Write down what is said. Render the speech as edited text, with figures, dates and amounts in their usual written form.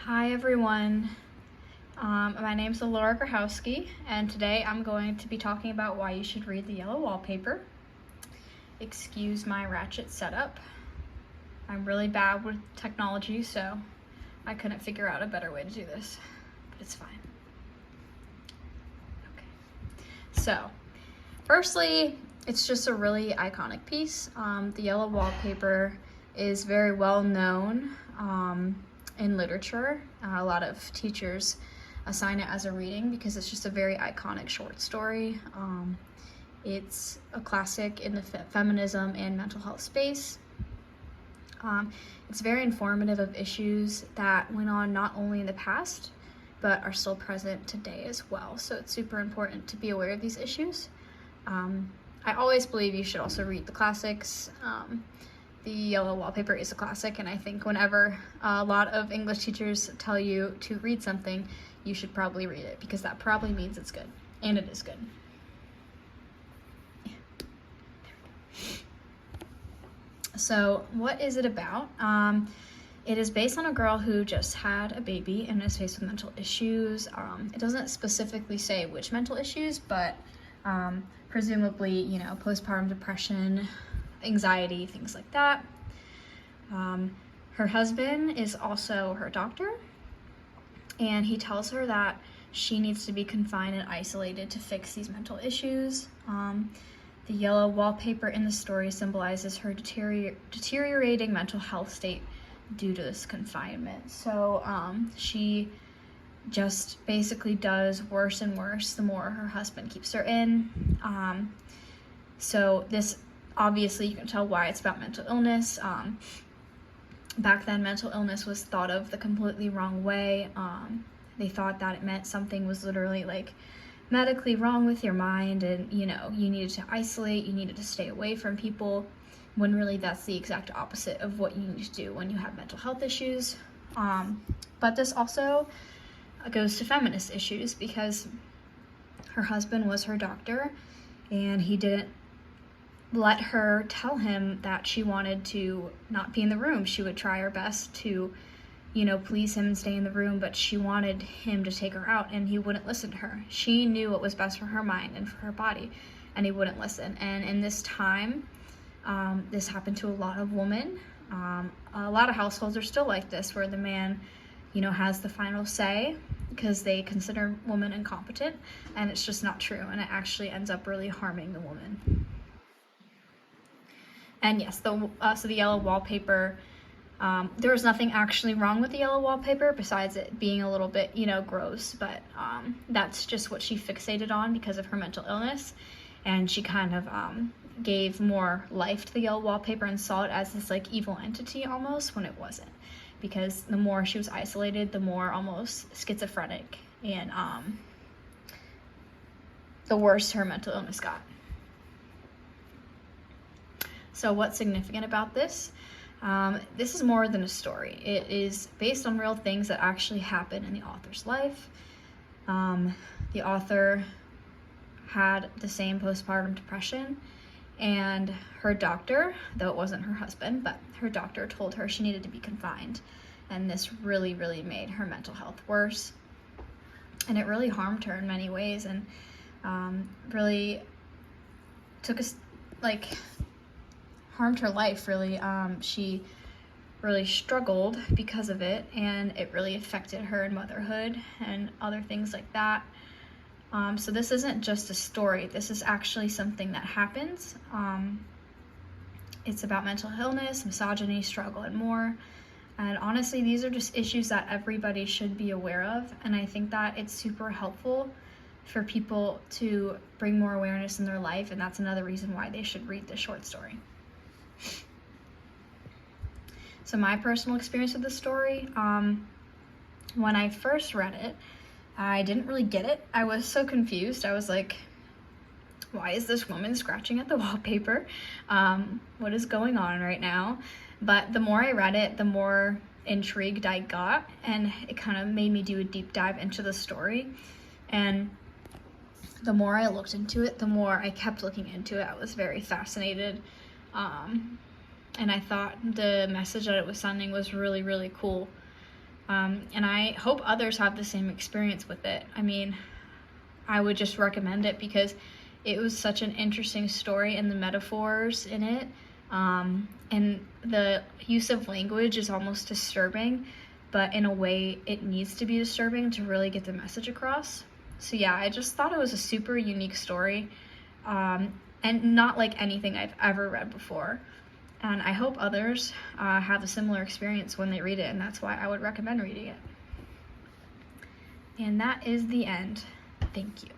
Hi everyone, my name's Laura Grahowski, and today I'm going to be talking about why you should read the Yellow Wallpaper. Excuse my ratchet setup. I'm really bad with technology, so I couldn't figure out a better way to do this, but it's fine. Okay. So, firstly, it's just a really iconic piece. The Yellow Wallpaper is very well known in literature. A lot of teachers assign it as a reading because it's just a very iconic short story. It's a classic in the feminism and mental health space. It's very informative of issues that went on not only in the past, but are still present today as well. So it's super important to be aware of these issues. I always believe you should also read the classics. The Yellow Wallpaper is a classic, and I think whenever a lot of English teachers tell you to read something, you should probably read it, because that probably means it's good, and it is good. Yeah. So what is it about? It is based on a girl who just had a baby and is faced with mental issues. It doesn't specifically say which mental issues, but presumably, postpartum depression, anxiety, things like that. Her husband is also her doctor, and he tells her that she needs to be confined and isolated to fix these mental issues. The yellow wallpaper in the story symbolizes her deteriorating mental health state due to this confinement. So she just basically does worse and worse the more her husband keeps her in. So this, obviously, you can tell why it's about mental illness. Back then, mental illness was thought of the completely wrong way. They thought that it meant something was literally like medically wrong with your mind, and you needed to isolate, you needed to stay away from people, when really that's the exact opposite of what you need to do when you have mental health issues. But this also goes to feminist issues, because her husband was her doctor, and he didn't let her tell him that she wanted to not be in the room. She would try her best to, please him and stay in the room, but she wanted him to take her out, and he wouldn't listen to her. She knew what was best for her mind and for her body, and he wouldn't listen. And in this time, this happened to a lot of women. A lot of households are still like this, where the man, has the final say, because they consider women incompetent, and it's just not true, and it actually ends up really harming the woman. And yes, so the yellow wallpaper, there was nothing actually wrong with the yellow wallpaper besides it being a little bit, gross, but that's just what she fixated on because of her mental illness, and she kind of gave more life to the yellow wallpaper and saw it as this like evil entity almost, when it wasn't, because the more she was isolated, the more almost schizophrenic and the worse her mental illness got. So what's significant about this? This is more than a story. It is based on real things that actually happened in the author's life. The author had the same postpartum depression, and her doctor, though it wasn't her husband, but her doctor told her she needed to be confined. And this really, really made her mental health worse. And it really harmed her in many ways, and really took harmed her life, really. She really struggled because of it, and it really affected her in motherhood and other things like that. So this isn't just a story, this is actually something that happens. It's about mental illness, misogyny, struggle, and more. And honestly, these are just issues that everybody should be aware of, and I think that it's super helpful for people to bring more awareness in their life, and that's another reason why they should read this short story. So my personal experience with the story, when I first read it, I didn't really get it. I was so confused. I was like, why is this woman scratching at the wallpaper? What is going on right now? But the more I read it, the more intrigued I got, and it kind of made me do a deep dive into the story. And the more I looked into it, the more I kept looking into it. I was very fascinated. And I thought the message that it was sending was really, really cool. And I hope others have the same experience with it. I mean, I would just recommend it because it was such an interesting story, and the metaphors in it, and the use of language is almost disturbing, but in a way it needs to be disturbing to really get the message across. So yeah, I just thought it was a super unique story, and not like anything I've ever read before. And I hope others have a similar experience when they read it, and that's why I would recommend reading it. And that is the end. Thank you.